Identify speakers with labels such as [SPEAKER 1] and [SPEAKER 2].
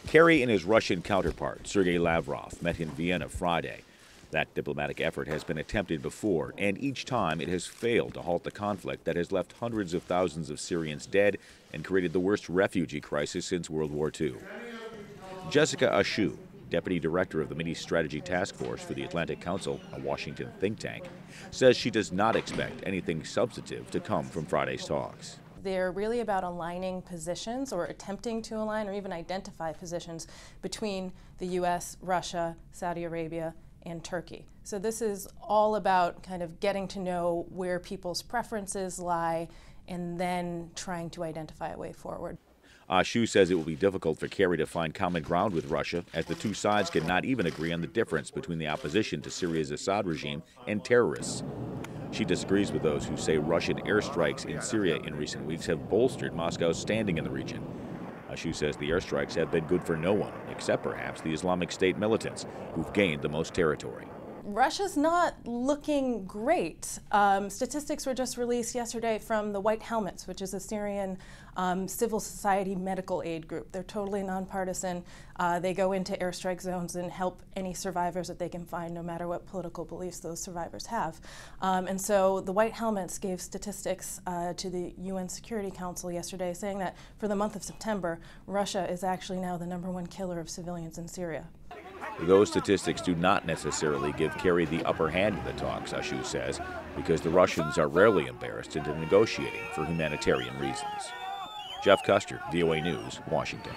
[SPEAKER 1] Kerry and his Russian counterpart, Sergei-Lavrov, met in Vienna Friday. That diplomatic effort has been attempted before, and each time it has failed to halt the conflict that has left hundreds of thousands of Syrians dead and created the worst refugee crisis since World War II. Jessica Ashu, deputy director of the Mideast Strategy Task Force for the Atlantic Council, a Washington think tank, says she does not expect anything substantive to come from Friday's talks.
[SPEAKER 2] They're really about aligning positions, or attempting to align or even identify positions between the U.S., Russia, Saudi Arabia, and Turkey. So this is all about kind of getting to know where people's preferences lie and then trying to identify a way forward.
[SPEAKER 1] Ashu says it will be difficult for Kerry to find common ground with Russia, as the two sides cannot even agree on the difference between the opposition to Syria's Assad regime and terrorists. She disagrees with those who say Russian airstrikes in Syria in recent weeks have bolstered Moscow's standing in the region. Ashu says the airstrikes have been good for no one, except perhaps the Islamic State militants, who've gained the most territory.
[SPEAKER 2] Russia's not looking great. Statistics were just released yesterday from the White Helmets, which is a Syrian civil society medical aid group. They're totally nonpartisan. They go into airstrike zones and help any survivors that they can find, no matter what political beliefs those survivors have. And so the White Helmets gave statistics to the UN Security Council yesterday, saying that for the month of September, Russia is actually now the #1 killer of civilians in Syria.
[SPEAKER 1] Those statistics do not necessarily give Kerry the upper hand in the talks, Ashu says, because the Russians are rarely embarrassed into negotiating for humanitarian reasons. Jeff Custer, VOA News, Washington.